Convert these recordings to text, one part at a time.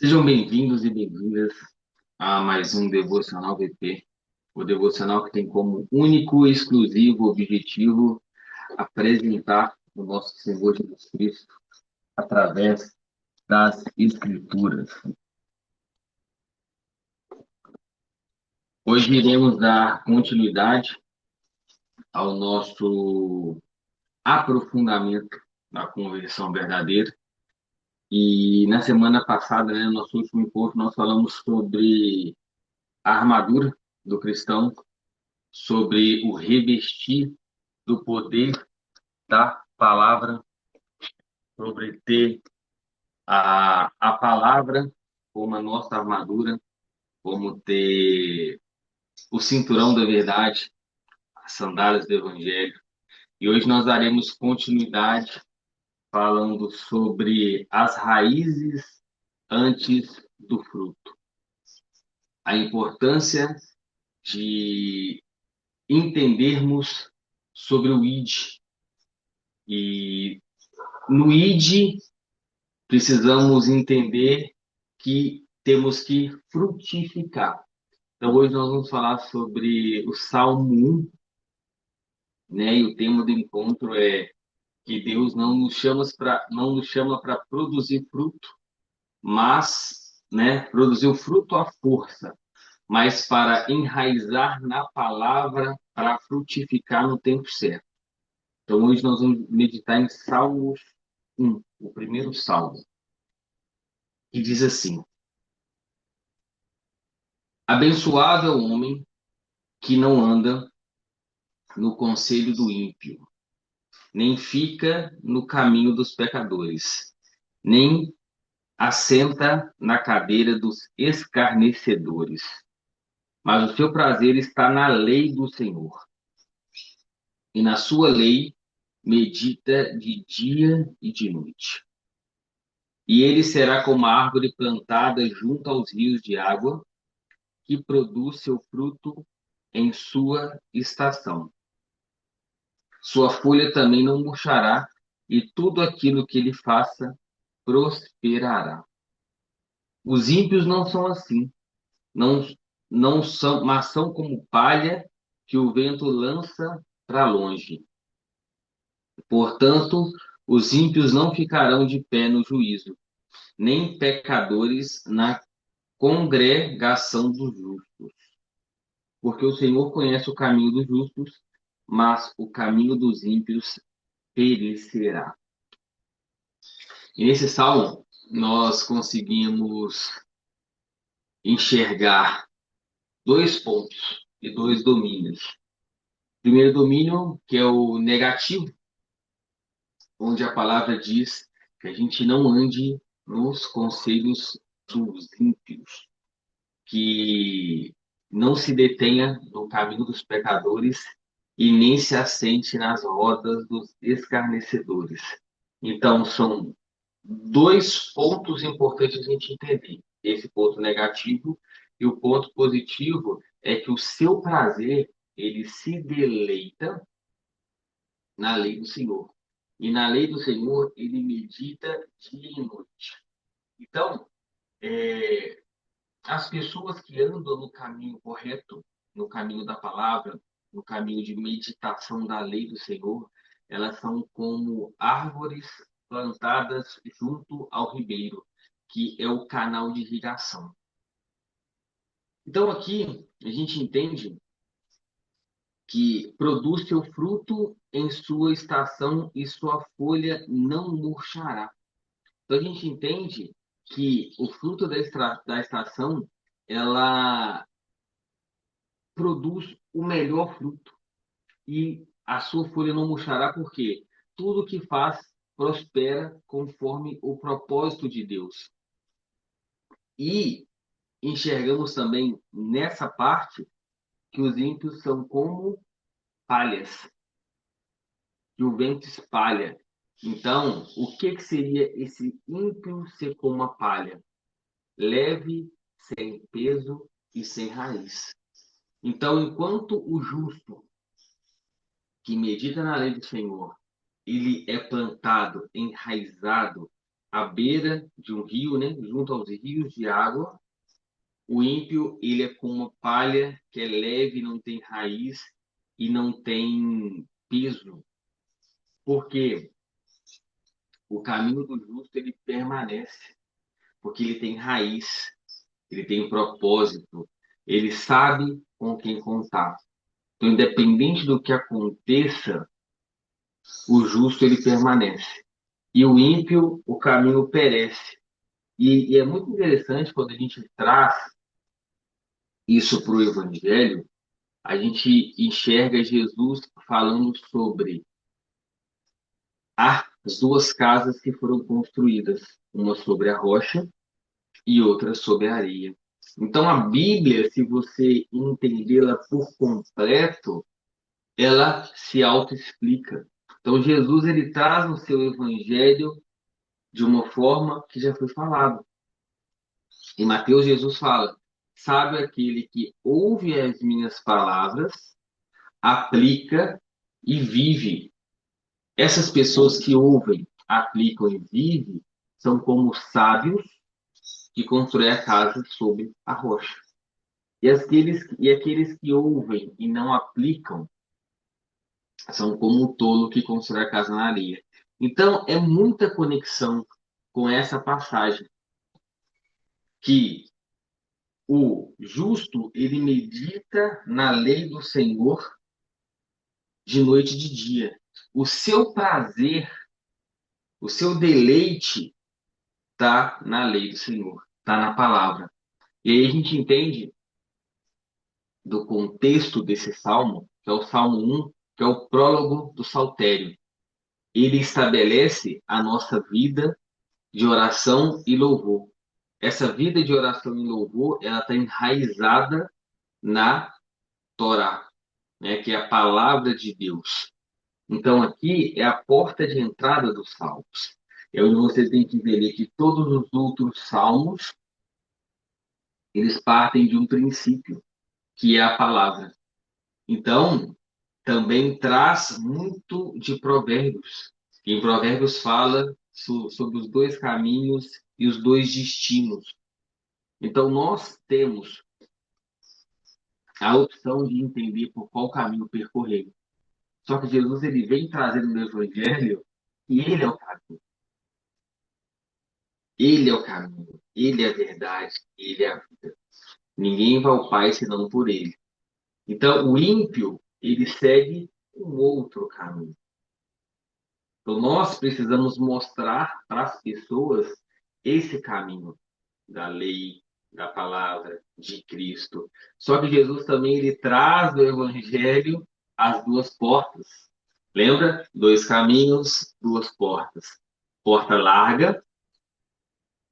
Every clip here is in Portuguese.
Sejam bem-vindos e bem-vindas a mais um Devocional VP, o devocional que tem como único e exclusivo objetivo apresentar o nosso Senhor Jesus Cristo através das Escrituras. Hoje iremos dar continuidade ao nosso aprofundamento na conversão verdadeira. E na semana passada, no nosso último encontro, nós falamos sobre a armadura do cristão, sobre o revestir do poder da palavra, sobre ter a palavra como a nossa armadura, como ter o cinturão da verdade, as sandálias do evangelho. E hoje nós daremos continuidade falando sobre as raízes antes do fruto. A importância de entendermos sobre o ID. E no ID precisamos entender que temos que frutificar. Então, hoje nós vamos falar sobre o Salmo 1, né? E o tema do encontro é que Deus não nos chama para produzir fruto, mas, né, produzir o fruto à força, mas para enraizar na palavra, para frutificar no tempo certo. Então, hoje nós vamos meditar em Salmos 1, o primeiro salmo, que diz assim: Abençoado é o homem que não anda no conselho do ímpio, nem fica no caminho dos pecadores, nem assenta na cadeira dos escarnecedores. Mas o seu prazer está na lei do Senhor, e na sua lei medita de dia e de noite. E ele será como a árvore plantada junto aos rios de água, que produz seu fruto em sua estação. Sua folha também não murchará, e tudo aquilo que ele faça prosperará. Os ímpios não são assim, não, não são, mas são como palha que o vento lança para longe. Portanto, os ímpios não ficarão de pé no juízo, nem pecadores na congregação dos justos. Porque o Senhor conhece o caminho dos justos, mas o caminho dos ímpios perecerá. E nesse salmo, nós conseguimos enxergar dois pontos e dois domínios. Primeiro domínio, que é o negativo, onde a palavra diz que a gente não ande nos conselhos dos ímpios, que não se detenha no caminho dos pecadores e nem se assente nas rodas dos escarnecedores. Então, são dois pontos importantes a gente entender. Esse ponto negativo e o ponto positivo é que o seu prazer, ele se deleita na lei do Senhor. E na lei do Senhor, ele medita dia e noite. Então, é, as pessoas que andam no caminho correto, no caminho da palavra, no caminho de meditação da lei do Senhor, elas são como árvores plantadas junto ao ribeiro, que é o canal de irrigação. Então, aqui a gente entende que produz seu fruto em sua estação e sua folha não murchará. Então, a gente entende que o fruto da estação, ela produz o melhor fruto e a sua folha não murchará, porque tudo que faz prospera conforme o propósito de Deus. E enxergamos também nessa parte que os ímpios são como palhas, que o vento espalha. Então, o que seria esse ímpio ser como uma palha? Leve, sem peso e sem raiz. Então, enquanto o justo que medita na lei do Senhor, ele é plantado, enraizado à beira de um rio, né? Junto aos rios de água. O ímpio, ele é como uma palha que é leve, não tem raiz e não tem peso. Porque o caminho do justo, ele permanece. Porque ele tem raiz, ele tem propósito, ele sabe com quem contar. Então, independente do que aconteça, o justo, ele permanece. E o ímpio, o caminho perece. E é muito interessante quando a gente traz isso para o Evangelho, a gente enxerga Jesus falando sobre as duas casas que foram construídas, uma sobre a rocha e outra sobre a areia. Então, a Bíblia, se você entendê-la por completo, ela se autoexplica. Então, Jesus ele traz no seu Evangelho de uma forma que já foi falado. Em Mateus, Jesus fala: Sabe aquele que ouve as minhas palavras, aplica e vive. Essas pessoas que ouvem, aplicam e vivem são como sábios que constroem a casa sobre a rocha. E aqueles que ouvem e não aplicam são como o tolo que constrói a casa na areia. Então, é muita conexão com essa passagem que o justo, ele medita na lei do Senhor de noite e de dia. O seu prazer, o seu deleite está na lei do Senhor, está na palavra. E aí a gente entende do contexto desse salmo, que é o Salmo 1, que é o prólogo do Saltério. Ele estabelece a nossa vida de oração e louvor. Essa vida de oração e louvor, ela está enraizada na Torá, né, que é a palavra de Deus. Então, aqui é a porta de entrada dos salmos. É onde você tem que entender que todos os outros salmos, eles partem de um princípio, que é a palavra. Então, também traz muito de Provérbios. Em Provérbios fala sobre os dois caminhos e os dois destinos. Então, nós temos a opção de entender por qual caminho percorrer. Só que Jesus ele vem trazendo no Evangelho e ele é o caminho. Ele é o caminho, ele é a verdade, ele é a vida. Ninguém vai ao Pai senão por ele. Então, o ímpio, ele segue um outro caminho. Então, nós precisamos mostrar para as pessoas esse caminho da lei, da palavra, de Cristo. Só que Jesus também ele traz do Evangelho as duas portas. Lembra? Dois caminhos, duas portas. Porta larga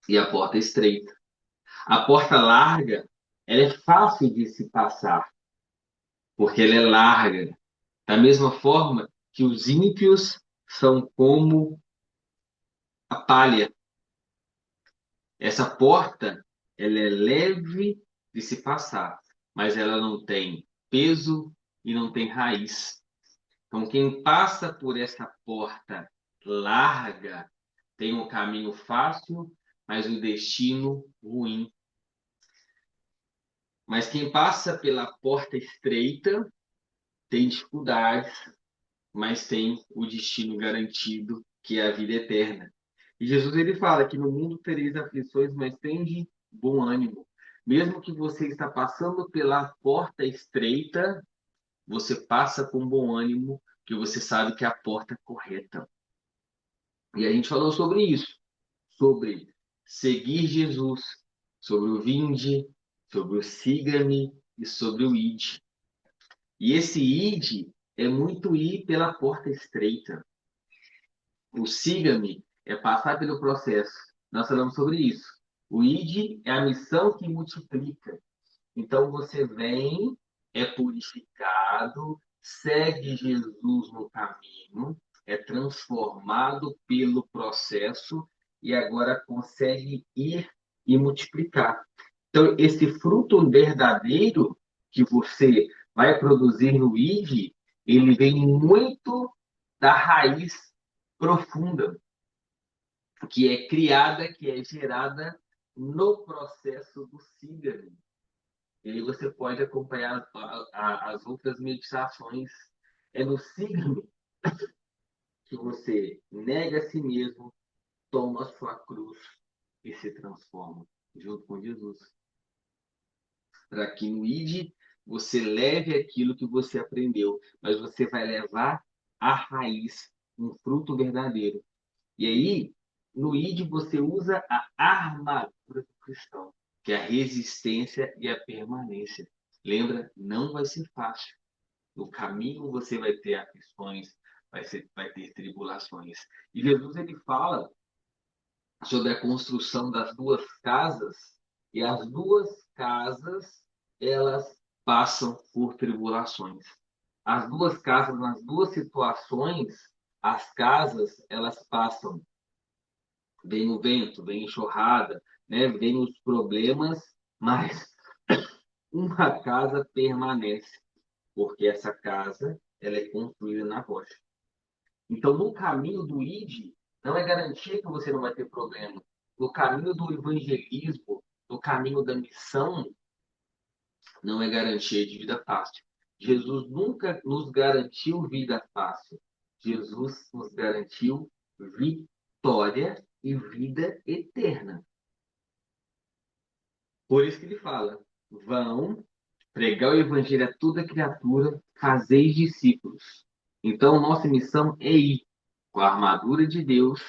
e a porta estreita. A porta larga, ela é fácil de se passar, porque ela é larga. Da mesma forma que os ímpios são como a palha. Essa porta, ela é leve de se passar, mas ela não tem peso e não tem raiz. Então, quem passa por essa porta larga tem um caminho fácil, mas o destino ruim. Mas quem passa pela porta estreita tem dificuldades, mas tem o destino garantido, que é a vida eterna. E Jesus ele fala que no mundo tereis aflições, mas tende bom ânimo. Mesmo que você está passando pela porta estreita, você passa com bom ânimo, que você sabe que é a porta correta. E a gente falou sobre isso, sobre seguir Jesus, sobre o vinde, sobre o siga-me e sobre o ide. E esse ide é muito ir pela porta estreita. O siga-me é passar pelo processo. Nós falamos sobre isso. O ide é a missão que multiplica. Então você vem, é purificado, segue Jesus no caminho, é transformado pelo processo e agora consegue ir e multiplicar. Então, esse fruto verdadeiro que você vai produzir no ID, ele vem muito da raiz profunda. que é criada, que é gerada no processo do sígame. E aí você pode acompanhar as outras meditações. É no sígame que você nega a si mesmo, toma a sua cruz e se transforma junto com Jesus. Para que no ID você leve aquilo que você aprendeu, mas você vai levar a raiz, um fruto verdadeiro. E aí, no ID você usa a armadura do cristão, que é a resistência e a permanência. Lembra? Não vai ser fácil. No caminho você vai ter aflições, vai ter tribulações. E Jesus ele fala sobre a construção das duas casas, e as duas casas, elas passam por tribulações. As duas casas, nas duas situações, as casas, elas passam, vem o vento, vem enxurrada, né? Vem os problemas, mas uma casa permanece, porque essa casa, ela é construída na rocha. Então, no caminho do ID, não é garantia que você não vai ter problema. No caminho do evangelismo, no caminho da missão, não é garantia de vida fácil. Jesus nunca nos garantiu vida fácil. Jesus nos garantiu vitória e vida eterna. Por isso que ele fala: vão pregar o evangelho a toda criatura, fazeis discípulos. Então, nossa missão é ir com a armadura de Deus,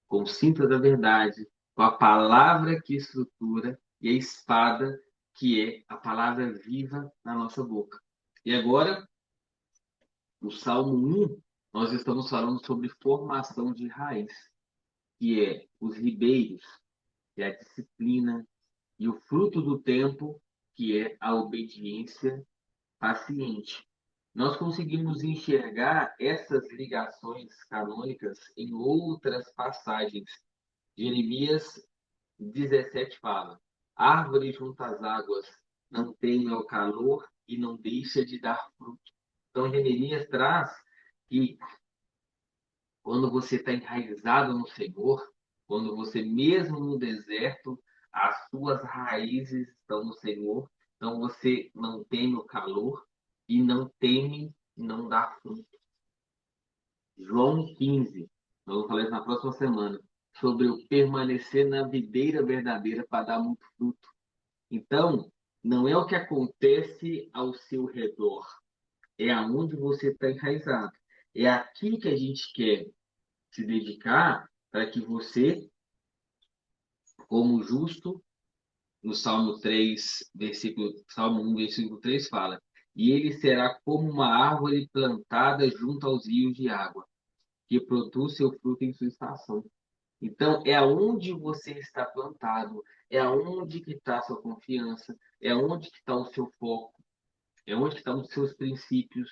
com o cinto da verdade, com a palavra que estrutura e a espada que é a palavra viva na nossa boca. E agora, no Salmo 1, nós estamos falando sobre formação de raiz, que é os ribeiros, que é a disciplina, e o fruto do tempo, que é a obediência paciente. Nós conseguimos enxergar essas ligações canônicas em outras passagens. Jeremias 17 fala: árvore junto às águas não tem o calor e não deixa de dar fruto. Então, Jeremias traz que quando você está enraizado no Senhor, quando você mesmo no deserto, as suas raízes estão no Senhor, então você não teme o calor e não teme não dar fruto. João 15, nós vamos falar isso na próxima semana, sobre o permanecer na videira verdadeira para dar muito fruto. Então, não é o que acontece ao seu redor, é aonde você está enraizado. É aqui que a gente quer se dedicar para que você, como justo, no Salmo 3, Salmo 1, versículo 3 fala: e ele será como uma árvore plantada junto aos rios de água, que produz seu fruto em sua estação. Então, é aonde você está plantado, é aonde que está a sua confiança, é aonde que está o seu foco, é onde que estão os seus princípios,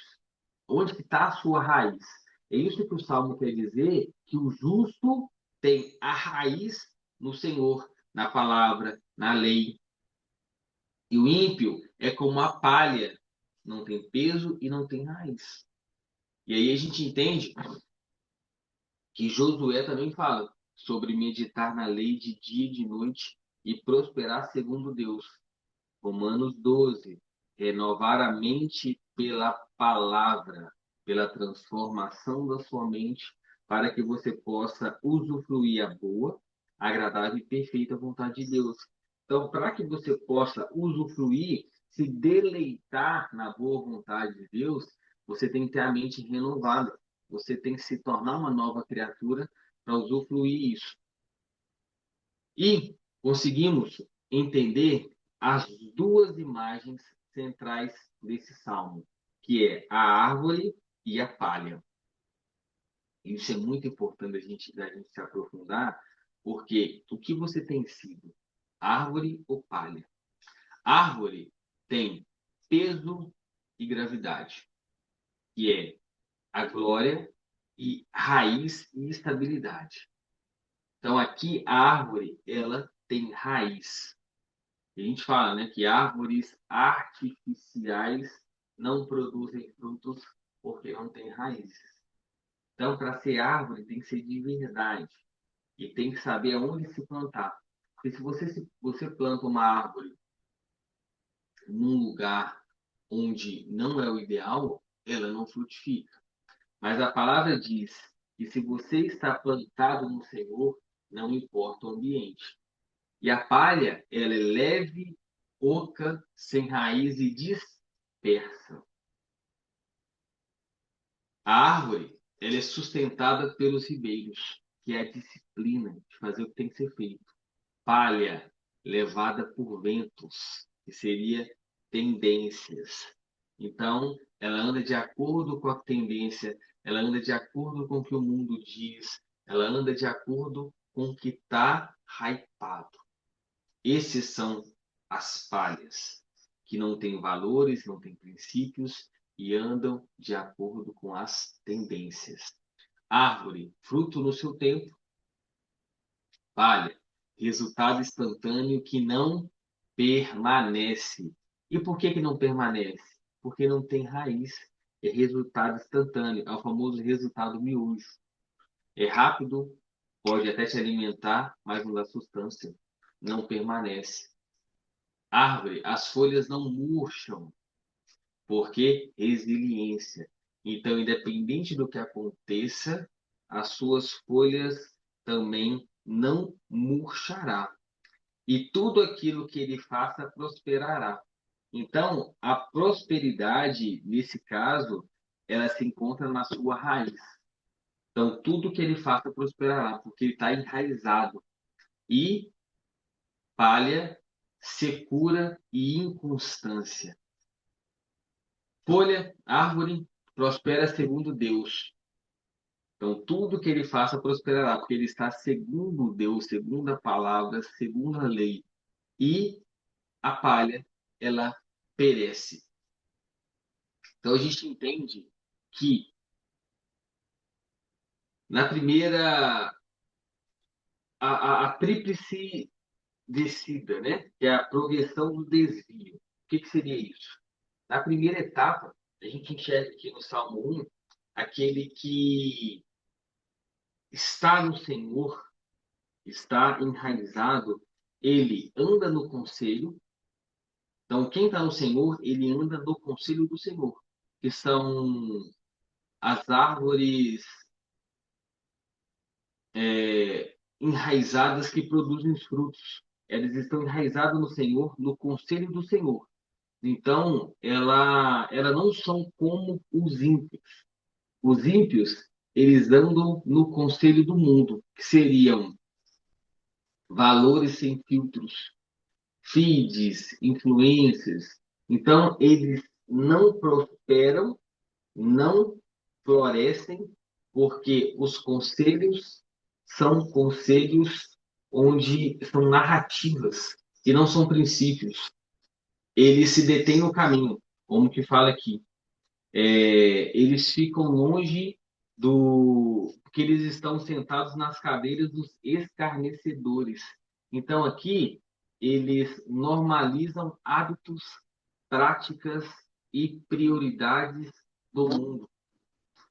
onde que está a sua raiz. É isso que o Salmo quer dizer, que o justo tem a raiz no Senhor, na palavra, na lei. E o ímpio é como a palha, não tem peso e não tem raiz. E aí a gente entende que Josué também fala sobre meditar na lei de dia e de noite e prosperar segundo Deus. Romanos 12, renovar a mente pela palavra, pela transformação da sua mente, para que você possa usufruir a boa, agradável e perfeita vontade de Deus. Então, para que você possa usufruir, se deleitar na boa vontade de Deus, você tem que ter a mente renovada. Você tem que se tornar uma nova criatura para usufruir isso. E conseguimos entender as duas imagens centrais desse salmo, que é a árvore e a palha. Isso é muito importante a gente se aprofundar, porque o que você tem sido? Árvore ou palha? Árvore tem peso e gravidade, que é a glória e raiz e estabilidade. Então aqui a árvore, ela tem raiz. A gente fala, né, que árvores artificiais não produzem frutos porque não têm raízes. Então, para ser árvore, tem que ser de verdade. e tem que saber aonde se plantar. Porque se você planta uma árvore num lugar onde não é o ideal, ela não frutifica. Mas a palavra diz que se você está plantado no Senhor, não importa o ambiente. E a palha, ela é leve, oca, sem raiz e dispersa. A árvore, ela é sustentada pelos ribeiros, que é a disciplina de fazer o que tem que ser feito. Palha, levada por ventos, que seria tendências. Então, ela anda de acordo com a tendência, ela anda de acordo com o que o mundo diz, ela anda de acordo com o que está hypado. Esses são as palhas, que não têm valores, não têm princípios e andam de acordo com as tendências. Árvore, fruto no seu tempo, palha, resultado instantâneo que não permanece. E por que que não permanece? Porque não tem raiz. É resultado instantâneo, é o famoso resultado miojo. É rápido, pode até te alimentar, mas não dá substância. Não permanece. Árvore, as folhas não murcham, porque resiliência. Então, independente do que aconteça, as suas folhas também não murchará. E tudo aquilo que ele faça prosperará. Então, a prosperidade, nesse caso, ela se encontra na sua raiz. Então, tudo que ele faça prosperará, porque ele está enraizado. E palha, secura e inconstância. Folha, árvore, prospera segundo Deus. Então, tudo que ele faça prosperará, porque ele está segundo Deus, segundo a palavra, segundo a lei. E a palha, ela perece. Então, a gente entende que na primeira, a tríplice descida, né? Que é a progressão do desvio. O que que seria isso? Na primeira etapa, a gente enxerga aqui no Salmo 1, aquele que está no Senhor, está enraizado, ele anda no conselho. Então, quem está no Senhor, ele anda no conselho do Senhor, que são as árvores enraizadas que produzem os frutos. Elas estão enraizadas no Senhor, no conselho do Senhor. Então, ela não são como os ímpios. Os ímpios, eles andam no conselho do mundo, que seriam valores sem filtros, feeds, influências. Então, eles não prosperam, não florescem, porque os conselhos são conselhos onde são narrativas e não são princípios. Eles se detêm no caminho, como que fala aqui. Eles ficam longe do. Porque eles estão sentados nas cadeiras dos escarnecedores. Então, aqui, eles normalizam hábitos, práticas e prioridades do mundo.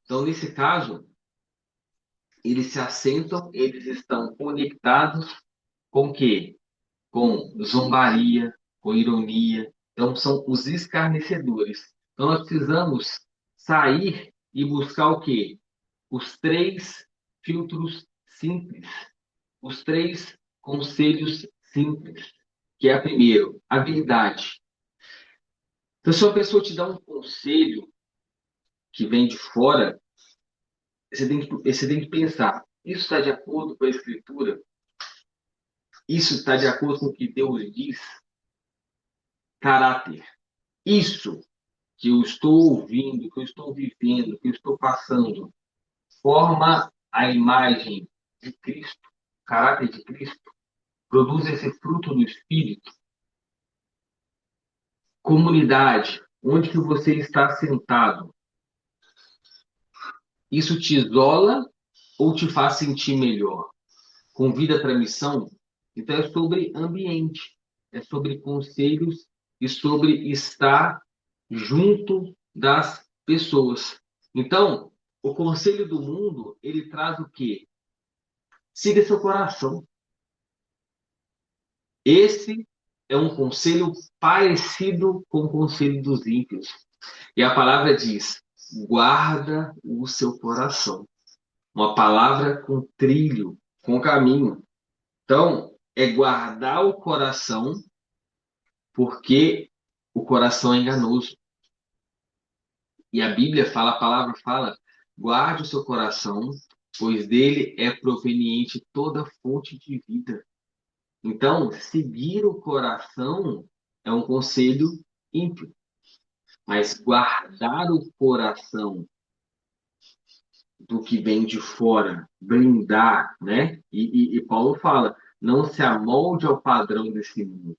Então, nesse caso, eles se assentam, eles estão conectados com o quê? Com zombaria, com ironia. Então, são os escarnecedores. Então, nós precisamos sair e buscar o quê? Os três filtros simples, os três conselhos simples, que é, primeiro, habilidade. Então, se uma pessoa te dá um conselho que vem de fora, você tem que pensar, isso está de acordo com a Escritura? Isso está de acordo com o que Deus diz? Caráter. Isso que eu estou ouvindo, que eu estou vivendo, que eu estou passando, forma a imagem de Cristo, o caráter de Cristo, produz esse fruto do Espírito. Comunidade, onde que você está sentado, isso te isola ou te faz sentir melhor? Convida para a missão? Então é sobre ambiente, é sobre conselhos e sobre estar junto das pessoas. Então, o conselho do mundo, ele traz o quê? siga seu coração. Esse é um conselho parecido com o conselho dos ímpios. E a palavra diz: guarda o seu coração. Uma palavra com trilho, com caminho. Então, é guardar o coração, porque o coração é enganoso. E a Bíblia fala, a palavra fala: guarde o seu coração, pois dele é proveniente toda fonte de vida. Então, seguir o coração é um conselho ímpio, mas guardar o coração do que vem de fora, blindar, né? E Paulo fala: não se amolde ao padrão desse mundo.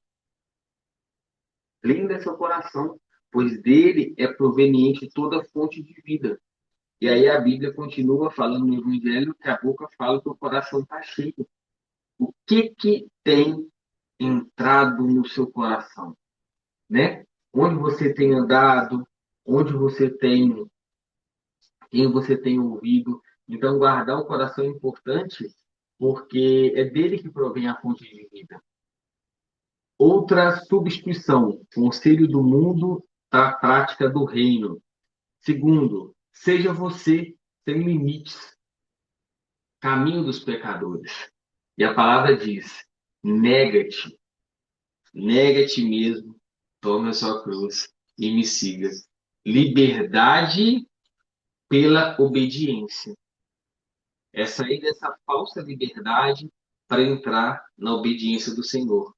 Blinda seu coração, pois dele é proveniente toda fonte de vida. E aí a Bíblia continua falando no Evangelho que a boca fala que o coração está cheio. O que tem entrado no seu coração, né? Onde você tem andado, onde você tem, quem você tem ouvido. Então, guardar o coração é importante, porque é dele que provém a fonte de vida. Outra substituição, conselho do mundo da prática do reino. Segundo, seja você sem limites, caminho dos pecadores. E a palavra diz: nega-te, nega-te mesmo, tome a sua cruz e me siga. Liberdade pela obediência. É sair dessa falsa liberdade para entrar na obediência do Senhor.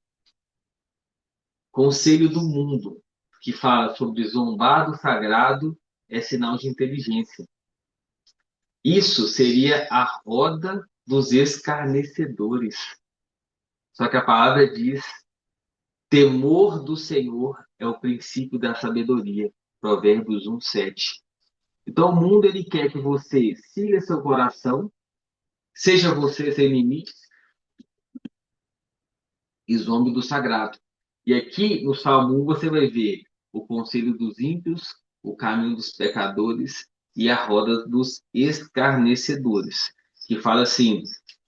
Conselho do mundo, que fala sobre zombar do sagrado é sinal de inteligência. Isso seria a roda dos escarnecedores. Só que a palavra diz: temor do Senhor é o princípio da sabedoria. Provérbios 1:7. Então o mundo ele quer que você siga seu coração, seja você sem limites e zombe do sagrado. E aqui no Salmo 1 você vai ver o conselho dos ímpios, o caminho dos pecadores e a roda dos escarnecedores, que fala assim: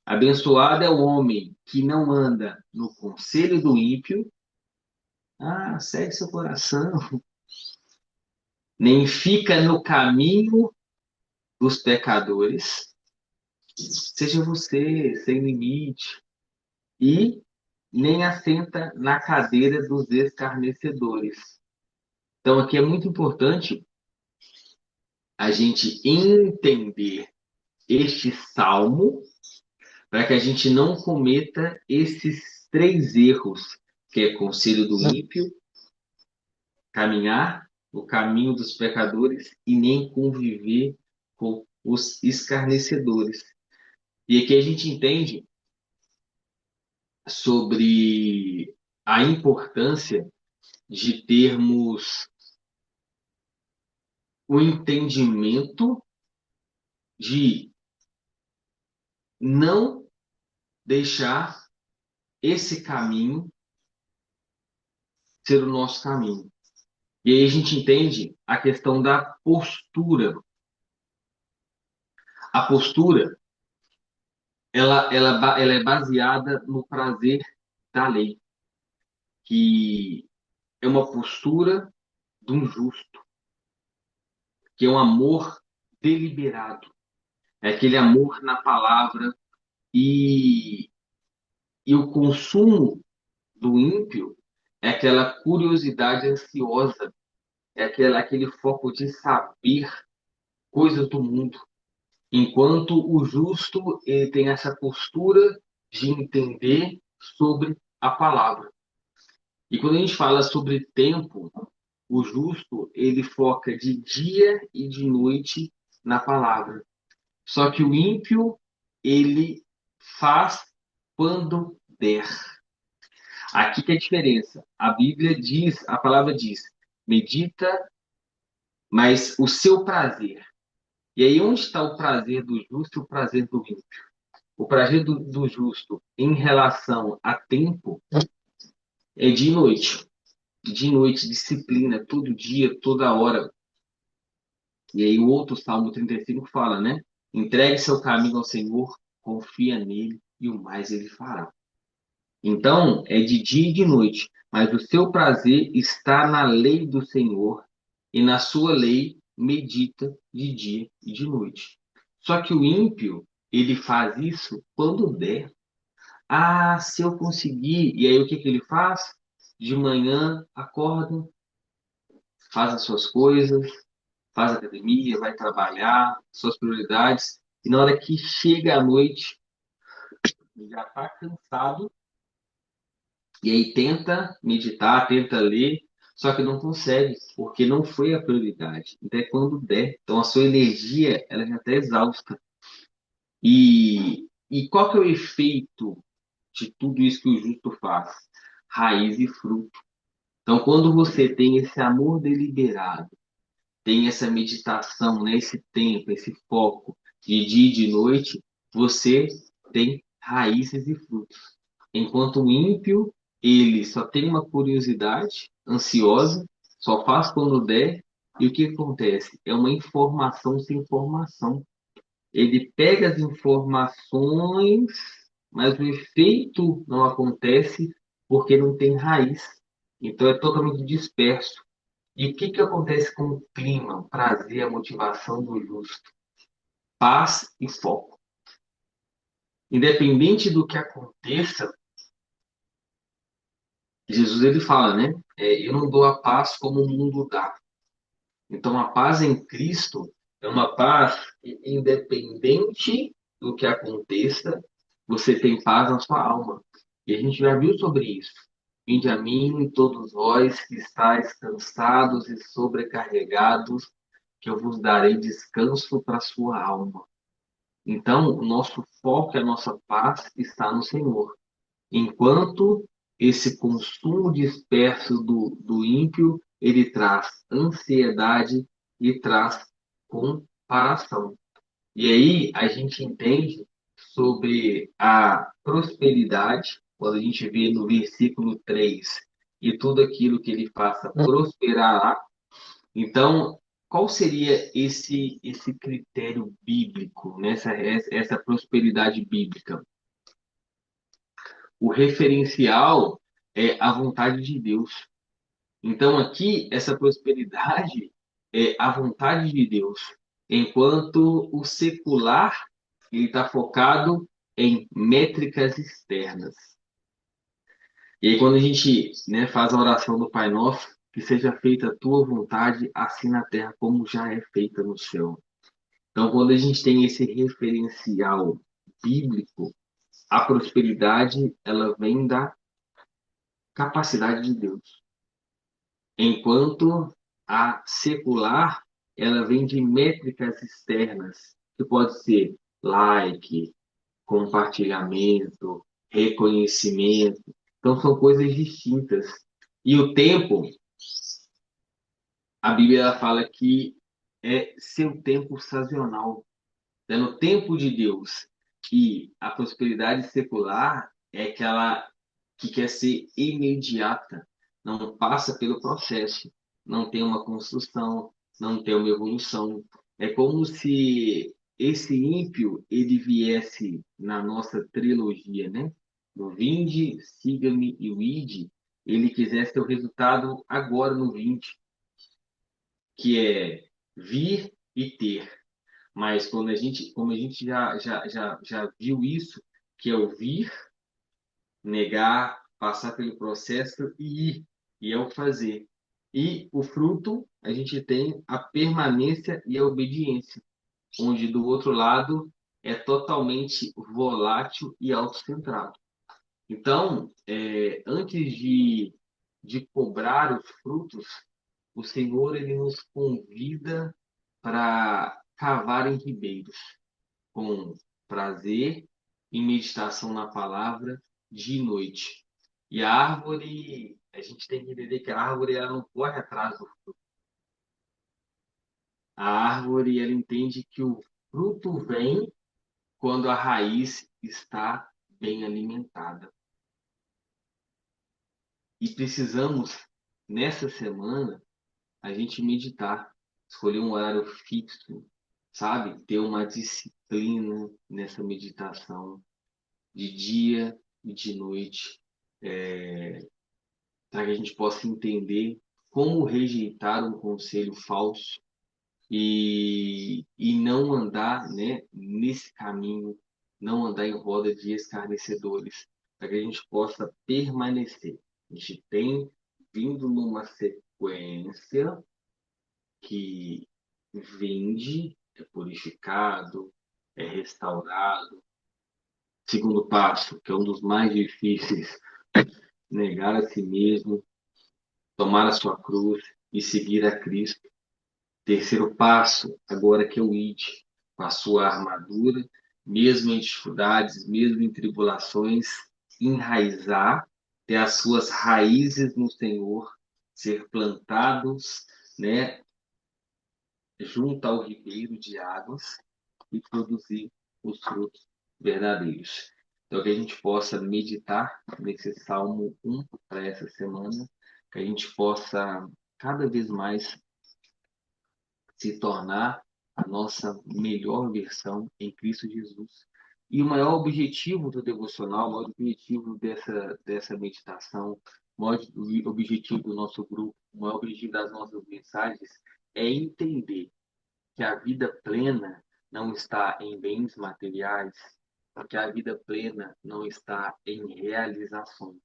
abençoado é o homem que não anda no conselho do ímpio, segue seu coração, nem fica no caminho dos pecadores, seja você sem limite, e nem assenta na cadeira dos escarnecedores. Então, aqui é muito importante a gente entender este salmo para que a gente não cometa esses três erros, que é conselho do ímpio, caminhar o caminho dos pecadores e nem conviver com os escarnecedores. E aqui a gente entende sobre a importância de termos o entendimento de não deixar esse caminho ser o nosso caminho. E aí a gente entende a questão da postura. A postura, ela é baseada no prazer da lei, que é uma postura de um justo, que é um amor deliberado, é aquele amor na palavra e, e o consumo do ímpio é aquela curiosidade ansiosa, é aquele foco de saber coisas do mundo. Enquanto o justo ele tem essa postura de entender sobre a palavra. E quando a gente fala sobre tempo, o justo ele foca de dia e de noite na palavra. Só que o ímpio ele faz quando der. Aqui que é a diferença. A Bíblia diz, a palavra diz, medita, mas o seu prazer. E aí onde está o prazer do justo e o prazer do ímpio? O prazer do justo em relação a tempo é de noite. De noite, disciplina, todo dia, toda hora. E aí o outro Salmo 35 fala, né? Entregue seu caminho ao Senhor, confia nele e o mais ele fará. Então, é de dia e de noite, mas o seu prazer está na lei do Senhor, e na sua lei medita de dia e de noite. Só que o ímpio, ele faz isso quando der. Ah, se eu conseguir. E aí o que que ele faz? De manhã acorda, faz as suas coisas, faz academia, vai trabalhar, suas prioridades, e na hora que chega a noite, já está cansado, e aí tenta meditar, tenta ler, só que não consegue, porque não foi a prioridade. Então é quando der. Então a sua energia, ela já está exausta. E qual que é o efeito de tudo isso que o justo faz? Raiz e fruto. Então, quando você tem esse amor deliberado, tem essa meditação, né, esse tempo, esse foco de dia e de noite, você tem raízes e frutos. Enquanto o ímpio, ele só tem uma curiosidade ansiosa, só faz quando der, e o que acontece? É uma informação sem informação. Ele pega as informações, mas o efeito não acontece porque não tem raiz. Então é totalmente disperso. E o que que acontece com o clima, o prazer, a motivação do justo? Paz e foco. Independente do que aconteça, Jesus ele fala, né? Eu não dou a paz como o mundo dá. Então a paz em Cristo é uma paz que, independente do que aconteça, você tem paz na sua alma. E a gente já viu sobre isso. Vinde a mim, todos vós que estáis cansados e sobrecarregados, que eu vos darei descanso para a sua alma. Então, o nosso foco e a nossa paz está no Senhor. Enquanto esse consumo disperso do ímpio, ele traz ansiedade e traz comparação. E aí a gente entende sobre a prosperidade, quando a gente vê no versículo 3 e tudo aquilo que ele faça prosperará. Então, qual seria esse critério bíblico, nessa essa prosperidade bíblica? O referencial é a vontade de Deus. Então, aqui, essa prosperidade é a vontade de Deus, enquanto o secular ele está focado em métricas externas. E aí, quando a gente, né, faz a oração do Pai Nosso, que seja feita a tua vontade, assim na terra como já é feita no céu. Então, quando a gente tem esse referencial bíblico, a prosperidade ela vem da capacidade de Deus, enquanto a secular ela vem de métricas externas, que pode ser like, compartilhamento, reconhecimento. Então são coisas distintas. E o tempo, a Bíblia ela fala que é seu tempo sazonal. É no tempo de Deus. E a prosperidade secular é aquela que quer ser imediata, não passa pelo processo, não tem uma construção, não tem uma evolução. É como se esse ímpio ele viesse na nossa trilogia, né? No vinde, siga-me e o ide, ele quisesse ter o resultado agora no vinde, que é vir e ter. Mas quando como a gente já viu isso, que é ouvir, negar, passar pelo processo e ir, e é o fazer. E o fruto, a gente tem a permanência e a obediência, onde do outro lado é totalmente volátil e autocentrado. Então, antes de cobrar os frutos, o Senhor ele nos convida para cavar em ribeiros, com prazer e meditação na palavra de noite. E a árvore, a gente tem que entender que a árvore ela não corre atrás do fruto. A árvore ela entende que o fruto vem quando a raiz está bem alimentada. E precisamos, nessa semana, a gente meditar, escolher um horário fixo, sabe? Ter uma disciplina plena nessa meditação de dia e de noite, para que a gente possa entender como rejeitar um conselho falso e não andar, né, nesse caminho, não andar em roda de escarnecedores, para que a gente possa permanecer. A gente tem vindo numa sequência que vinde, é purificado, é restaurado. Segundo passo, que é um dos mais difíceis, negar a si mesmo, tomar a sua cruz e seguir a Cristo. Terceiro passo, agora que é o ide, com a sua armadura, mesmo em dificuldades, mesmo em tribulações, enraizar, ter as suas raízes no Senhor, ser plantados, né, junto ao ribeiro de águas e produzir os frutos verdadeiros. Então, que a gente possa meditar nesse Salmo 1 para essa semana, que a gente possa cada vez mais se tornar a nossa melhor versão em Cristo Jesus. E o maior objetivo do devocional, o maior objetivo dessa meditação, o maior objetivo do nosso grupo, o maior objetivo das nossas mensagens é entender que a vida plena não está em bens materiais, que a vida plena não está em realizações,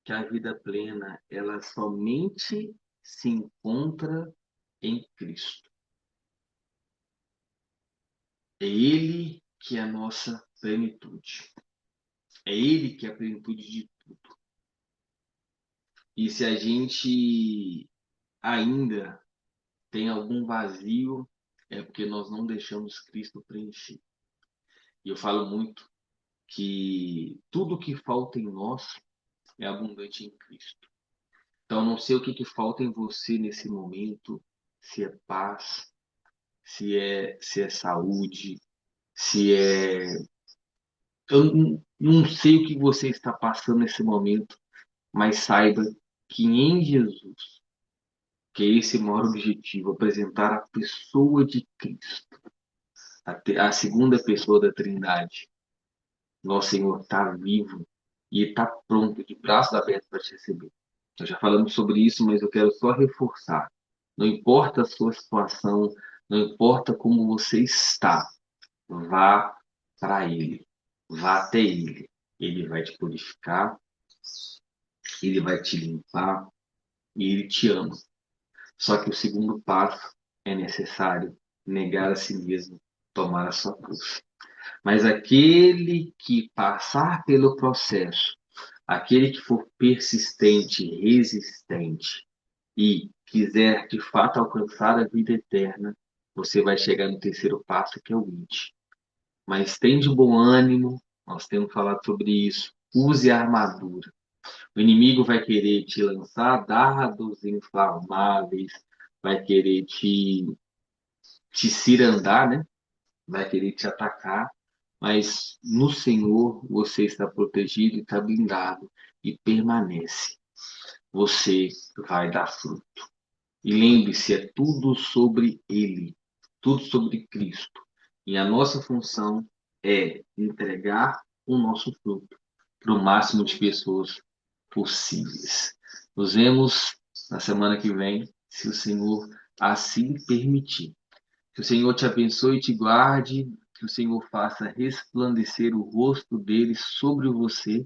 que a vida plena ela somente se encontra em Cristo. É Ele que é a nossa plenitude. É Ele que é a plenitude de tudo. E se a gente ainda tem algum vazio, é porque nós não deixamos Cristo preencher. E eu falo muito que tudo que falta em nós é abundante em Cristo. Então, não sei o que falta em você nesse momento, se é paz, se é saúde, se é. Eu não sei o que você está passando nesse momento, mas saiba que em Jesus, que é esse o maior objetivo, apresentar a pessoa de Cristo, a segunda pessoa da Trindade. Nosso Senhor está vivo e está pronto, de braços abertos para te receber. Nós já falamos sobre isso, mas eu quero só reforçar. Não importa a sua situação, não importa como você está, vá para Ele, vá até Ele. Ele vai te purificar, Ele vai te limpar e Ele te ama. Só que o segundo passo é necessário negar a si mesmo, tomar a sua cruz. Mas aquele que passar pelo processo, aquele que for persistente, resistente e quiser de fato alcançar a vida eterna, você vai chegar no terceiro passo, que é o ide. Mas tem de bom ânimo, nós temos falado sobre isso. Use a armadura. O inimigo vai querer te lançar dardos inflamáveis, vai querer te cirandar, né? Vai querer te atacar, mas no Senhor você está protegido e está blindado e permanece. Você vai dar fruto. E lembre-se, é tudo sobre Ele, tudo sobre Cristo. E a nossa função é entregar o nosso fruto para o máximo de pessoas possíveis. Nos vemos na semana que vem, se o Senhor assim permitir. Que o Senhor te abençoe e te guarde, que o Senhor faça resplandecer o rosto dele sobre você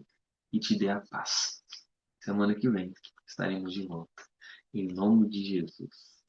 e te dê a paz. Semana que vem estaremos de volta. Em nome de Jesus.